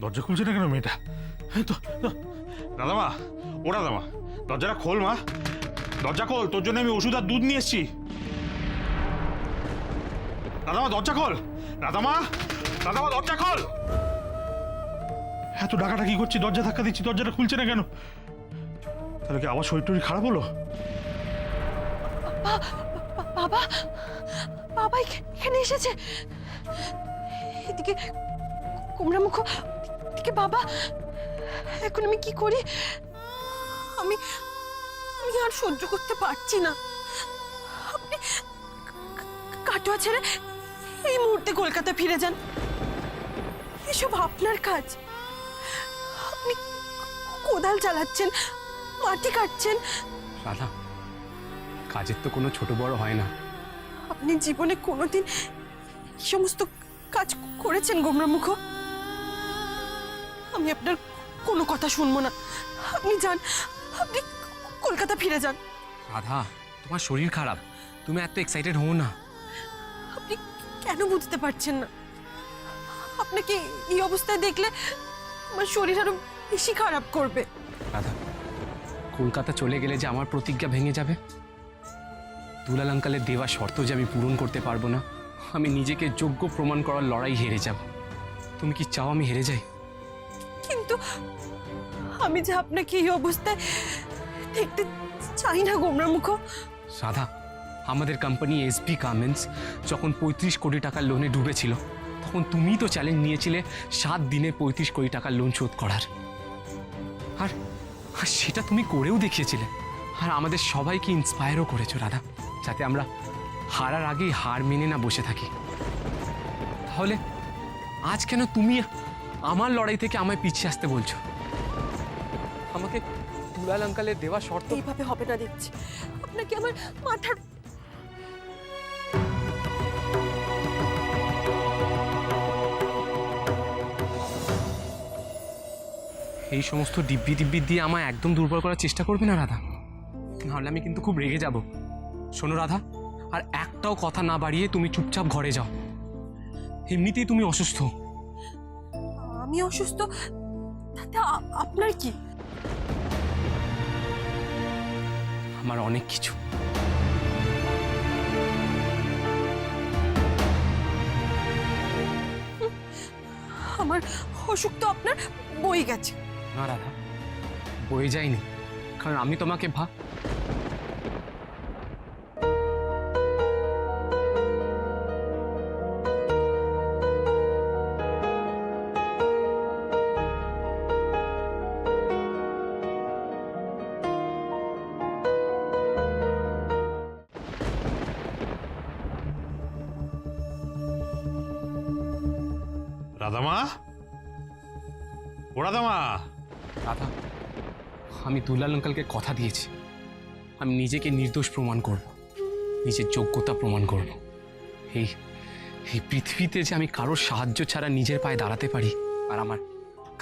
দরজা খুলছে না কেন মেয়েটা? দাদামা, ও দাদামা, দরজাটা খোল মা, দরজা খোল, তোর জন্য আমি ওষুধ আর দুধ নিয়ে এসছি। দাদামা দরজা খোল, দাদামা, দাদামা দরজা খোল। এত ডাকাটা কি করছি, দরজা ধাক্কা দিচ্ছি, দরজাটা খুলছে না কেন? তাহলে কি আবার শরীর টরীর খারাপ হলো? বাবা, বাবা এখানে এসেছে। এদিকে কুমড়া মুখ, এদিকে বাবা। এখন আমি কি করি? আমি আর সহ্য করতে পারছি না। আপনি কাটোয়া ছেড়ে এই মুহূর্তে কলকাতা ফিরে যান। এসব আপনার কাজ। আপনি কোদাল চালাচ্ছেন, মাটি কাটছেন। রাধা, কাজের তো কোনো ছোট বড় হয় না। আপনি জীবনে কোনোদিন এই সমস্ত কাজ করেছেন গোমরা মুখ? আমি আপনার কোনো কথা শুনবো না। আপনি যান, আপনি কলকাতা ফিরে যান। রাধা, তোমার শরীর খারাপ, তুমি এত এক্সাইটেড হও না। আপনি কেন বুঝতে পারছেন না? আপনাকে এই অবস্থায় দেখলে আমার শরীর আরো বেশি খারাপ করবে। রাধা, কলকাতা চলে গেলে যে আমার প্রতিজ্ঞা ভেঙে যাবে, দুলাল আঙ্কালের দেওয়া শর্ত যে আমি পূরণ করতে পারবো না, আমি নিজেকে যোগ্য প্রমাণ করার লড়াই হেরে যাব। তুমি কি চাও আমি হেরে যাই? কিন্তু আমি যে আপনাকে এই অবস্থায় দেখতে চাই না গোমরা মুখ। রাধা, আমাদের কোম্পানি এসবি গার্মেন্টস যখন 35 কোটি টাকার লোনে ডুবেছিল, তখন তুমি তো চ্যালেঞ্জ নিয়েছিলে 7 দিনে 35 কোটি টাকার লোন শোধ করার। আর সেটা তুমি করেও দেখিয়েছিলে। আর আমাদের সবাইকে ইন্সপায়ারও করেছো রাধা, যাতে আমরা হারার আগেই হার মেনে না বসে থাকি। তাহলে আজ কেন তুমি আমার লড়াই থেকে আমায় পিছিয়ে আসতে বলছো? আমাকে দুলাল আঙ্কালের দেওয়া শর্ত এইভাবে হবে না দেখছি। আপনাকে আমার মাথার এই সমস্ত দিব্যি দিব্যি দিয়ে আমায় একদম দুর্বল করার চেষ্টা করবে না রাধা, নাহলে আমি কিন্তু খুব রেগে যাব। শোনো রাধা, আর একটাও কথা না বাড়িয়ে তুমি চুপচাপ ঘরে যাও। এমনিতেই তুমি অসুস্থ। আমি অসুস্থ তাতে আপনার কি? আমার অনেক কিছু। আমার অসুখ তো আপনার বই গেছে। না রাধা, বয়ে যায়নি, কারণ আমি তোমাকে রাধামা, ও রাধামা। রাধা, আমি দুলাল আঙ্কালকে কথা দিয়েছি, আমি নিজেকে নির্দোষ প্রমাণ করব, নিজের যোগ্যতা প্রমাণ করব। এই এই পৃথিবীতে যে আমি কারোর সাহায্য ছাড়া নিজের পায়ে দাঁড়াতে পারি আর আমার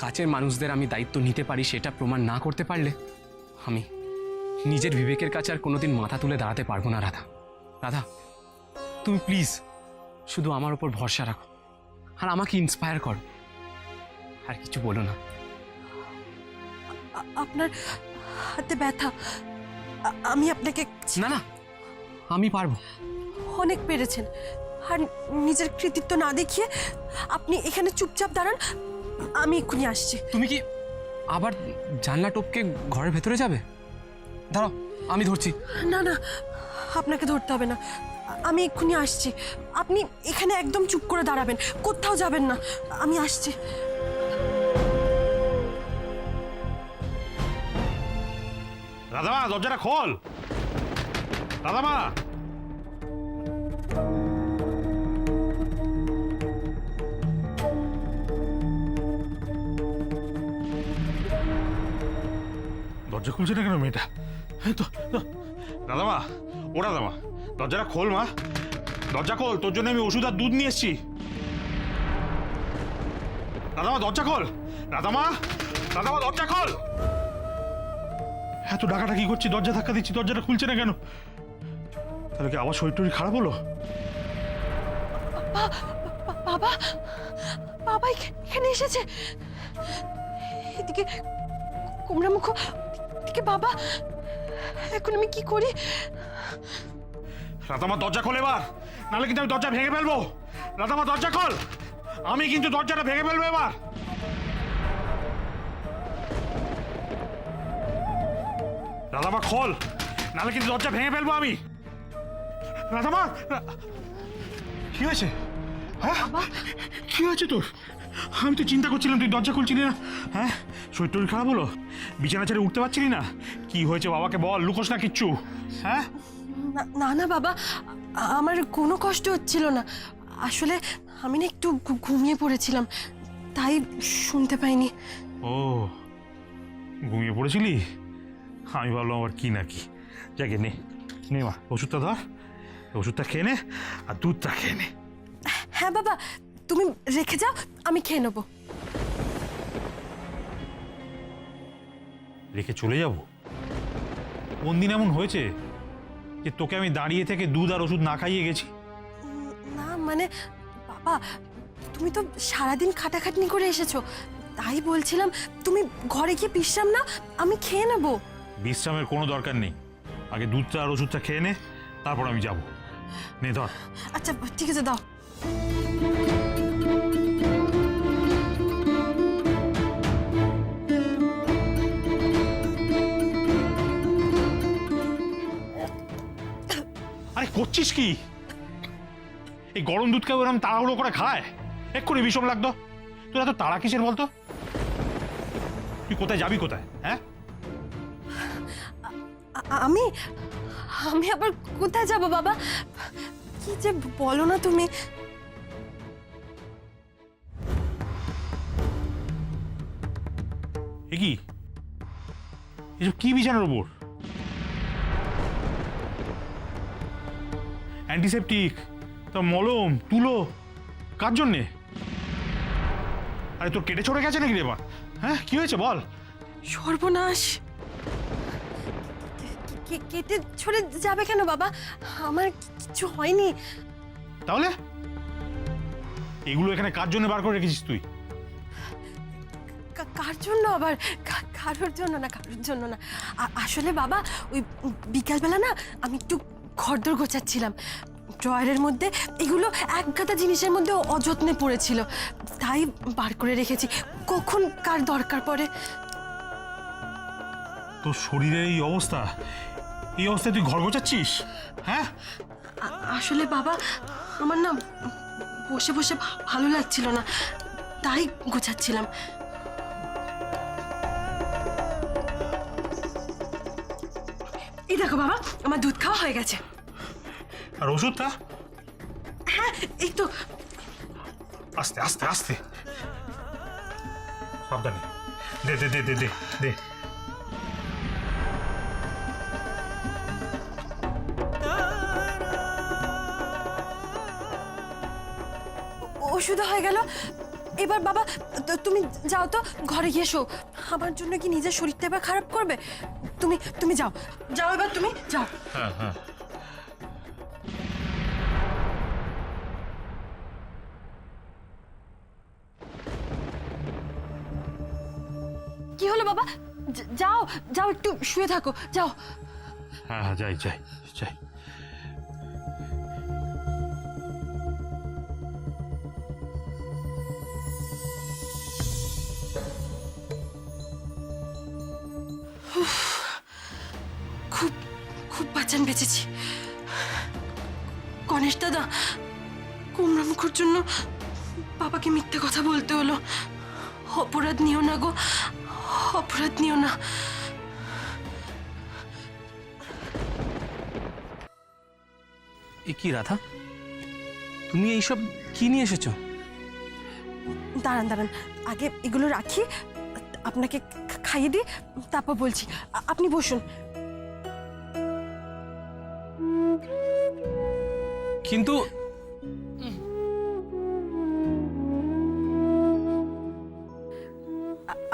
কাছের মানুষদের আমি দায়িত্ব নিতে পারি, সেটা প্রমাণ না করতে পারলে আমি নিজের বিবেকের কাছে আর কোনোদিন মাথা তুলে দাঁড়াতে পারবো না। রাধা, রাধা, তুমি প্লিজ শুধু আমার উপর ভরসা রাখো আর আমাকে ইন্সপায়ার করো, আর কিছু বলো না। আপনার হাতে ব্যথা, আমি আপনাকে না না, আমি পারবো। অনেক পেরেছেন, আর নিজের কৃতিত্ব না দেখিয়ে আপনি এখানে চুপচাপ দাঁড়ান, আমি এক্ষুনি আসছি। তুমি কি আবার জানলা টপকে ঘরের ভেতরে যাবে? দাঁড়াও, আমি ধরছি। না না, আপনাকে ধরতে হবে না, আমি এক্ষুনি আসছি। আপনি এখানে একদম চুপ করে দাঁড়াবেন, কোথাও যাবেন না, আমি আসছি। রাধামা দরজাটা খোল, রাধামা। দরজা খুলছে না কেন মেয়েটা? রাধামা, ও রাধামা, দরজাটা খোল মা, দরজা খোল, তোর জন্য আমি ওষুধ আর দুধ নিয়ে এসছি। রাধামা দরজা খোল, রাধামা, রাধামা দরজা খোল। এত ডাকাটা কি করছি, দরজা ধাক্কা দিচ্ছি, দরজাটা খুলছে না কেন? তাহলে কি আবার শরীর টরীর খারাপ হলো? বাবা, বাবা এখানে এসেছে। এদিকে কুমড়া মুখ, এদিকে বাবা। এখন আমি কি করি? রাধামা দরজা খোল এবার, নাহলে কিন্তু আমি দরজা ভেঙে ফেলবো। রাধামা দরজা খোল, আমি কিন্তু দরজাটা ভেঙে ফেলবো এবার। রাধামা খোল, নাহলে কিন্তু দরজা ভেঙে ফেলবো আমি। রাধামা, কি হয়েছে? হ্যাঁ, কি হয়েছে তোর? আমি তো চিন্তা করছিলাম তুই দরজা খুলছিলি না। হ্যাঁ, শরীর টরীর খারাপ হলো? বিছানা ছেড়ে উঠতে পারছিলি না? কি হয়েছে বাবাকে বল, লুকোস না কিচ্ছু। হ্যাঁ, না না বাবা, আমার কোনো কষ্ট হচ্ছিল না। আসলে আমি না একটু ঘুমিয়ে পড়েছিলাম, তাই শুনতে পাইনি। ও, ঘুমিয়ে পড়েছিলি? আমি ভাবলাম আবার কি নাকি। যাকে নে নে মা, ওষুধটা ধর, ওষুধটা খেয়ে নে আর দুধটা খেয়ে নে। হ্যাঁ বাবা, তুমি রেখে যাও, আমি খেয়ে নেবো। রেখে চলে যাব? কোন দিন এমন হয়েছে যে তোকে আমি দাঁড়িয়ে থেকে দুধ আর ওষুধ না খাইয়ে গেছি? না মানে বাবা, তুমি তো সারাদিন খাটাখাটনি করে এসেছো, তাই বলছিলাম তুমি ঘরে গিয়ে বিশ্রাম নাও, আমি খেয়ে নেবো। বিশ্রামের কোনো দরকার নেই, আগে দুধটা আর ওষুধটা খেয়ে নে, তারপর আমি যাব। নে ধর। আচ্ছা ঠিক আছে, দাও। আরে করছিস কি? এই গরম দুধ কেউ এরকম তাড়াহুড়ো করে খায়? এক্ষুনি বিষম লাগতো। তোর এত তাড়া কিসের বলতো? তুই কোথায় যাবি, কোথায়? হ্যাঁ, আমি আমি আবার কোথায় যাব বাবা? কি যে বলো না তুমি। এ কি এসব কি বিছানার উপর? অ্যান্টিসেপটিক, তো মলম, তুলো, কার জন্যে? আরে তোর কেটে ছড়ে গেছে নাকি রে বা? হ্যাঁ, কি হয়েছে বল? সর্বনাশ! কেটে ছড়ে যাবে কেন বাবা? আমার কিছু হয়নি। তাহলে এগুলো এখানে কার জন্য বার করে রেখেছিস তুই? কার জন্য আবার? কারোর জন্য না, কারোর জন্য না। আসলে বাবা, ওই বিকালবেলা না আমি একটু ঘরদোর গোছাচ্ছিলাম, ড্রয়ারের মধ্যে এগুলো এক গাদা জিনিসের মধ্যে অযত্নে পড়েছিল, তাই বার করে রেখেছি, কখন কার দরকার পড়ে। তোর শরীরের এই অবস্থা, এই অবস্থায় তুই ঘর গোছাচ্ছিস? হ্যাঁ, আসলে বাবা, আমার না বসে বসে ভালো লাগছিল না, তাই গোছাচ্ছিলাম। এই দেখো বাবা, আমার দুধ খাওয়া হয়ে গেছে। আর ওষুধটা? হ্যাঁ, এই তো। আস্তে আস্তে আস্তে, সাবধানে। দে দে দে দে দে দে। ওষুধ হয়ে গেল। এবার বাবা তুমি যাও তো, ঘরে গিয়ে শো। আমার জন্য কি নিজের শরীরটা এবার খারাপ করবে? তুমি তুমি যাও যাও, এবার তুমি যাও। হ্যাঁ হ্যাঁ। কি হলো বাবা? যাও যাও, একটু শুয়ে থাকো, যাও। হ্যাঁ হ্যাঁ, যাই যাই যাই। খুব খুব বাঁচান বেঁচেছি। গণেশ দাদা, কুমড়া মুখের জন্য বাবাকে মিথ্যে কথা বলতে হলো। অপরাধ নিও না গো, অপরাধ নিও না। এ কি রাধা, তুমি এইসব কি নিয়ে এসেছো? দাঁড়ান দাঁড়ান, আগে এগুলো রাখি, আপনাকে খাইয়ে দিই, তারপর বলছি। আপনি বসুন। কিন্তু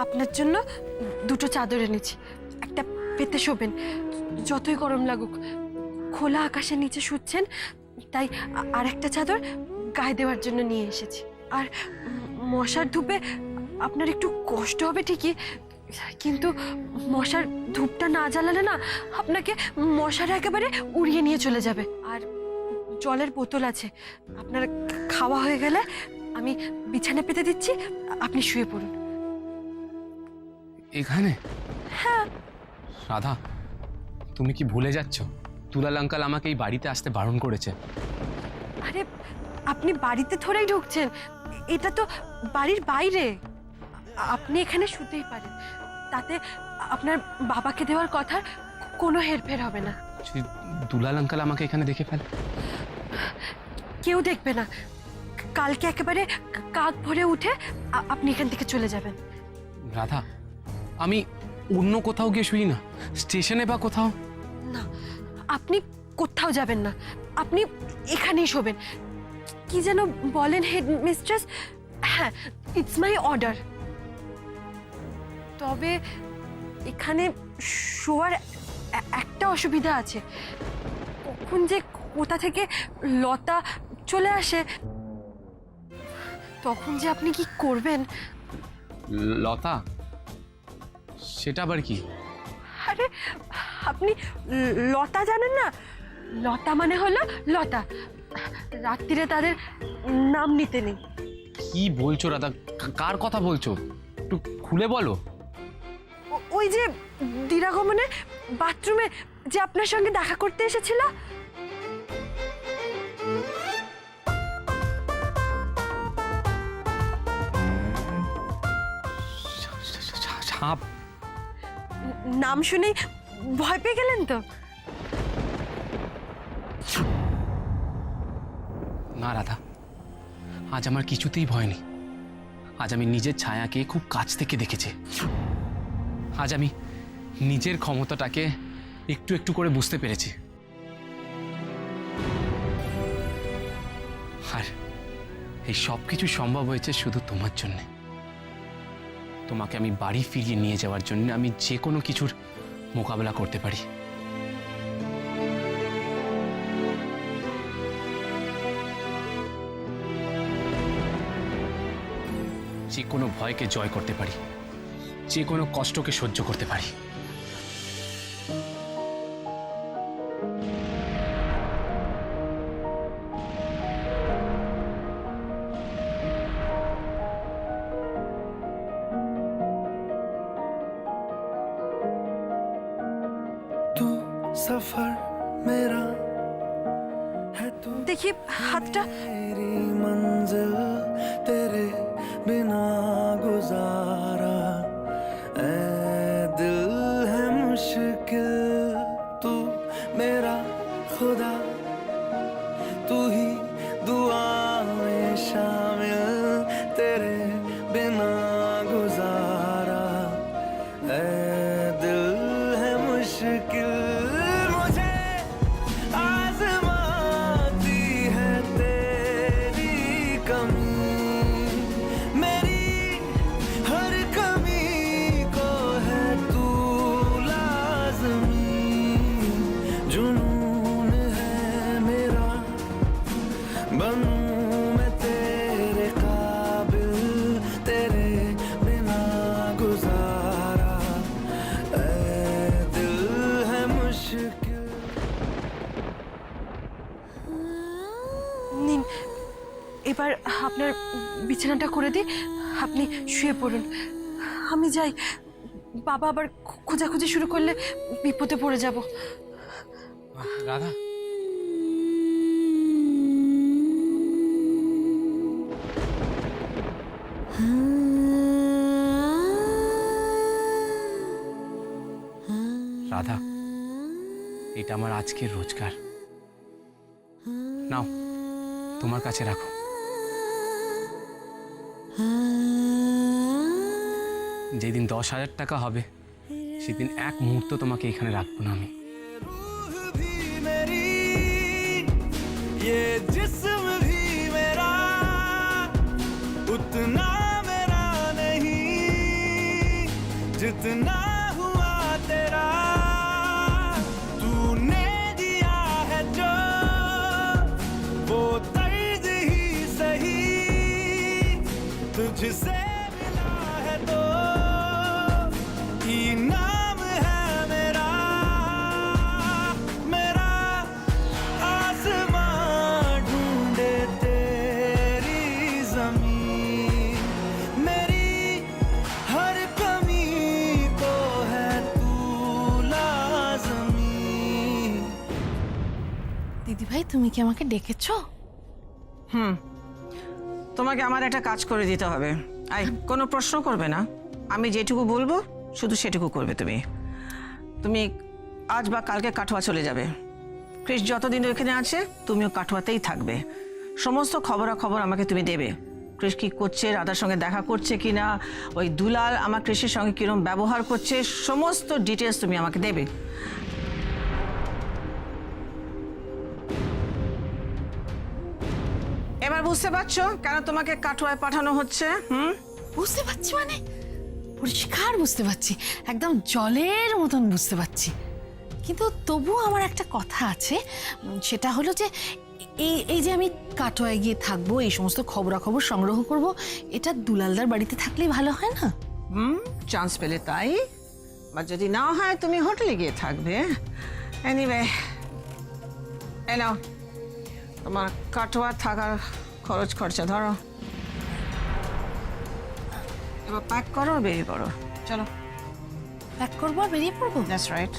আপনার জন্য দুটো চাদর এনেছি, একটা পেতে শোবেন, যতই গরম লাগুক। খোলা আকাশের নিচে শুচ্ছেন, তাই আর একটা চাদর গায়ে দেওয়ার জন্য নিয়ে এসেছি। আর মশার ধূপে আপনার একটু কষ্ট হবে ঠিকই, কিন্তু মশার ধূপটা না জ্বালালে না আপনাকে মশারা একেবারে উড়িয়ে নিয়ে চলে যাবে। আর জলের বোতল আছে, আপনার খাওয়া হয়ে গেলে আমি বিছানা পেতে দিচ্ছি, আপনি শুয়ে পড়ুন। এখানে? হ্যাঁ। রাধা, তুমি কি ভুলে যাচ্ছ দুলাল আঙ্কেল আমাকে এই বাড়িতে আসতে বারণ করেছে? আরে আপনি বাড়িতে থোড়াই ঢুকছেন, এটা তো বাড়ির বাইরে। আপনি এখানে শুতেই পারেন, তাতে আপনার বাবাকে দেওয়ার কথার কোনো হেরফের হবে না। যদি দুলাল আঙ্কেল আমাকে এখানে দেখে ফেলে? কেউ দেখবে না, কালকে একেবারে কাক ভরে উঠে আপনি এখান থেকে চলে যাবেন। রাধা, আমি অন্য কোথাও গিয়ে শুই না, স্টেশনে বা কোথাও? না, আপনি কোথাও যাবেন না, আপনি এখানেই শোবেন। কি যেন বলেন হেড মিস্ট্রেস? হ্যাঁ, ইটস মাই অর্ডার। তবে এখানে শোয়ার একটা অসুবিধা আছে, কখন যে কোথা থেকে লতা চলে আসে, তখন যে আপনি কি করবেন? লতা? সেটা আবার কি? আরে আপনি লতা জানেন না? লতা মানে হলো লতা, রাত্রিরে তাদের নাম নিতে নেই। কি বলছো রাধা? কার কথা বলছো? একটু খুলে বলো। ওই যে দিরাগমনে বাথরুমে যে আপনার সঙ্গে দেখা করতে এসেছিল। সাপ? নাম শুনেই ভয় পেয়ে গেলেন তো? না রাধা, আজ আমার কিছুতেই ভয় নেই। আজ আমি নিজের ছায়াকে খুব কাছ থেকে দেখেছি। আজ আমি নিজের ক্ষমতাটাকে একটু একটু করে বুঝতে পেরেছি। আর এই সব কিছু সম্ভব হয়েছে শুধু তোমার জন্যে। তোমাকে আমি বাড়ি ফিরিয়ে নিয়ে যাওয়ার জন্য আমি যে কোনো কিছুর মোকাবেলা করতে পারি। যে কোনো ভয়কে জয় করতে পারি, যে কোনো কষ্টকে সহ্য করতে পারি। तू सफर मेरा है, तू দেখি হাতটা। मेरी मंजिल, तेरे बिना गुजारा ऐ दिल है मुश्किल। तू मेरा खुदा, तू ही दुआ में शामिल, तेरे बिना गुजारा ऐ दिल है मुश्किल। मुझे आज़माती है तेरी कमी, मेरी हर कमी को है तू लाज़मी। जुनून है मेरा, बनूं मैं तेरे काबिल, तेरे बिना गुजारा ऐ दिल है मुश्किल। নিন, এবার আপনার বিছানাটা করে দিই, আপনি শুয়ে পড়ুন। আমি যাই, বাবা আবার খোঁজাখুঁজি শুরু করলে বিপদে পড়ে যাব। রাধা, রাধা, এটা আমার আজকের রোজগার। নাও, তোমার কাছে রাখো। যেদিন 10,000 টাকা হবে সেদিন এক মুহূর্ত তোমাকে এখানে রাখবো না আমি। रूह भी मेरी, ये जिस्म भी मेरा, उतना मेरा नहीं जितना हुआ तेरा। तूने दिया है जो वो तर्ज ही सही, तुझसे मिला কি আমাকে ডেকেছো? তোমাকে আমার একটা কাজ করে দিতে হবে। আই কোনো প্রশ্ন করবে না, আমি যেটুকু বলবো শুধু সেটুকু করবে। তুমি তুমি আজ বা কালকে কাটোয়া চলে যাবে। ক্রিস যতদিন এখানে আছে তুমিও কাটোয়াতেই থাকবে। সমস্ত খবরাখবর আমাকে তুমি দেবে। ক্রিস কি করছে, রাধার সঙ্গে দেখা করছে কি না, ওই দুলাল আমার ক্রিসের সঙ্গে কিরম ব্যবহার করছে, সমস্ত ডিটেলস তুমি আমাকে দেবে। এবার বুঝতে পারছো কেন তোমাকে কাটোয়ায় পাঠানো হচ্ছে? বুঝতে পারছি মানে পরিষ্কার বুঝতে পারছি, একদম জলের মতন বুঝতে পারছি। কিন্তু তবুও আমার একটা কথা আছে, সেটা হলো যে এই যে আমি কাটোয়ায় গিয়ে থাকবো, এই সমস্ত খবরাখবর সংগ্রহ করব, এটা দুলালদার বাড়িতে থাকলেই ভালো হয় না? চান্স পেলে তাই, বা যদি না হয় তুমি হোটেলে গিয়ে থাকবে। এনিওয়ে, এই নাও তোমার কাটোয়া থাকার খরচ খরচা ধরো। এবার প্যাক করো, বেরিয়ে পড়ো। চলো। প্যাক করবো আর বেরিয়ে পড়বো? That's right.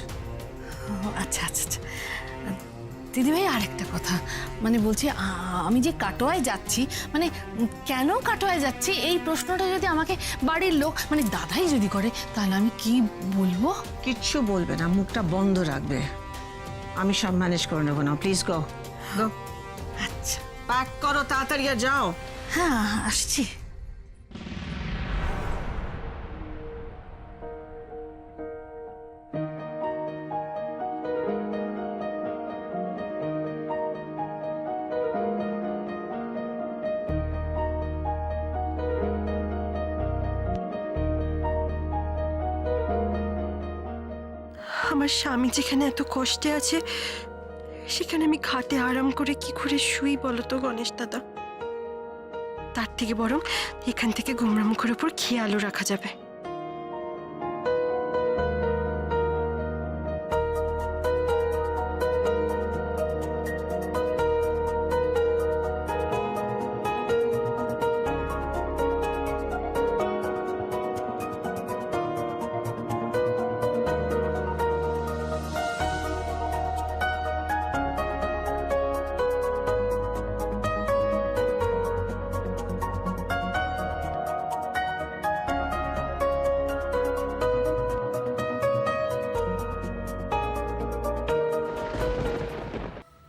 আচ্ছা আচ্ছা আচ্ছা। দিদিভাই আরেকটা কথা, মানে বলছি আমি যে কাটোয়ায় যাচ্ছি, মানে কেন কাটোয়ায় যাচ্ছি এই প্রশ্নটা যদি আমাকে বাড়ির লোক মানে দাদাই যদি করে, তাহলে আমি কি বলবো? কিচ্ছু বলবে না, মুখটা বন্ধ রাখবে। আমি সব ম্যানেজ করে নেবো না। প্লিজ গো গো। আচ্ছা প্যাক করো, তাড়াতাড়ি আর যাও। হ্যাঁ আসছি। আমার স্বামী যেখানে এত কষ্টে আছে, সেখানে আমি খাটে আরাম করে কি করে শুই বলো তো গণেশ দাদা? তার থেকে বরং এখান থেকে গোমরা মুখের উপর খেয়ালও রাখা যাবে।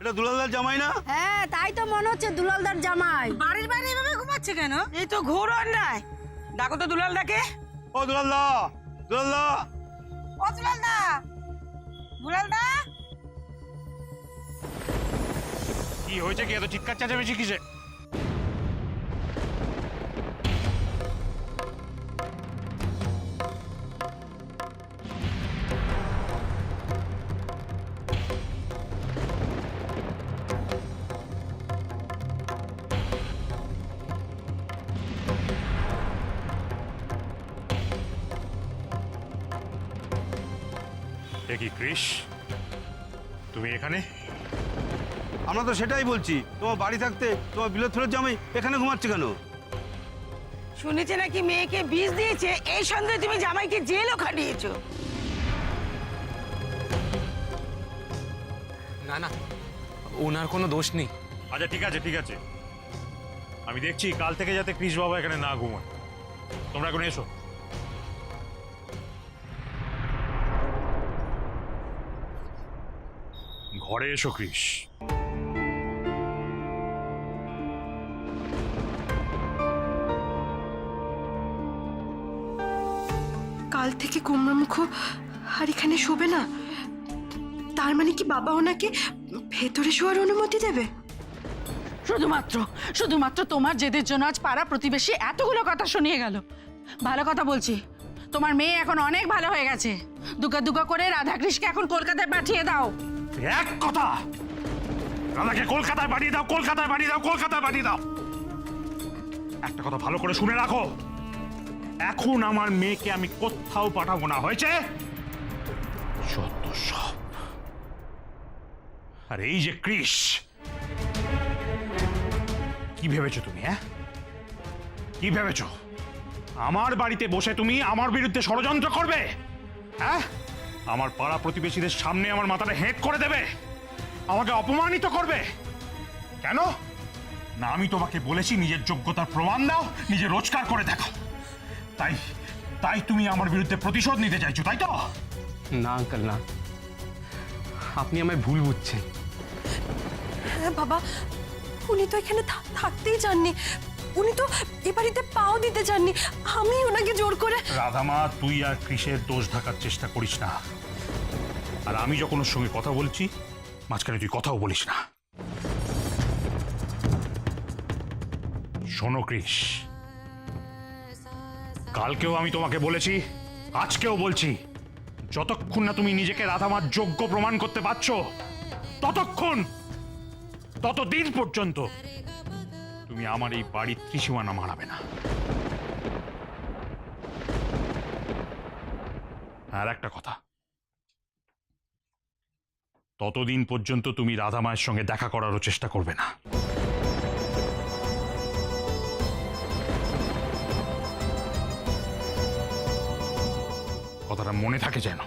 এটা দুলালদার জামাই না? হ্যাঁ তাই তো মনে হচ্ছে দুলালদার জামাই। বাড়ির বাইরে এভাবে ঘুমাচ্ছে কেন? এই তো ঘোর অন্যায়। ডাকো তো দুলাল ডাকে। ও দুলালদা, দুলালদা, ও দুলালদা, দুলালদা। কি হয়েছে, কি এত চিৎকার চেঁচামেচি কিসে? কি ক্রিস, তুমি এখানে? আমরা তো সেটাই বলছি, তোমার বাড়ি থাকতে তোমার বিলোথরের জামাই এখানে ঘুমাচ্ছে কেন? শুনেছে নাকি মেয়েকে বিষ দিয়েছে, এই সন্দেহে তুমি জামাইকে জেলও খাটিয়েছো। না না, ওনার কোনো দোষ নেই। আচ্ছা ঠিক আছে ঠিক আছে, আমি দেখছি কাল থেকে যাতে ক্রিস বাবা এখানে না ঘুমায়। তোমরা এখন এসো। ঘরে এসো ক্রিস। কাল থেকে গোমরা মুখ আর এখানে শোবে না? তার মানে কি বাবা ওনাকে ভেতরে শোয়ার অনুমতি দেবে? শুধুমাত্র তোমার জেদের জন্য আজ পাড়া প্রতিবেশী এতগুলো কথা শুনিয়ে গেল। ভালো কথা বলছি, তোমার মেয়ে এখন অনেক ভালো হয়ে গেছে। দুগা দুগা করে রাধাকৃষ্ণকে এখন কলকাতায় পাঠিয়ে দাও। এক কথা, রাধাকে কলকাতায় পাঠিয়ে দাও, কলকাতায় পাঠিয়ে দাও, কলকাতায় পাঠিয়ে দাও। একটা কথা ভালো করে শুনে রাখো, এখন আমার মেয়েকে আমি কোথাও পাঠাবো না, হয়েছে? যত সব। আর এই যে ক্রিস, কি ভেবেছো তুমি? হ্যাঁ, কি ভেবেছো? আমার বাড়িতে বসে তুমি আমার বিরুদ্ধে ষড়যন্ত্র করবে? হ্যাঁ, আমার পাড়া প্রতিবেশীদের সামনে আমার মাথাটা হেঁট করে দেবে, আমাকে অপমানিত করবে? কেন? না আমি তোমাকে বলেছি নিজের যোগ্যতার প্রমাণ দাও, নিজে রোজগার করে দেখাও। তাই তাই তুমি আমার বিরুদ্ধে প্রতিশোধ নিতে চাইছো, তাই তো? না আঙ্কেল না, আপনি আমায় ভুল বুঝছেন। হ্যাঁ বাবা, উনি তো এখানে থাকতেই চাননি, উনি তো এ বাড়িতে পাও দিতে চাননি, আমি ওনাকে জোর করে। রাধামা, তুই আর কৃষের দোষ ঢাকার চেষ্টা করিস না। আর আমি যখন ওর সঙ্গে কথা বলছি মাঝখানে তুই কথাও বলিস না। শোনো কৃষ, কালকেও আমি তোমাকে বলেছি, আজকেও বলছি, যতক্ষণ না তুমি নিজেকে রাধামার যোগ্য প্রমাণ করতে পারছো ততদিন পর্যন্ত তুমি আমার এই বাড়ির ত্রিসীমানা মানাবে না। আর একটা কথা, ততদিন পর্যন্ত তুমি রাধা মায়ের সঙ্গে দেখা করারও চেষ্টা করবে না। কথাটা মনে থাকে যেন।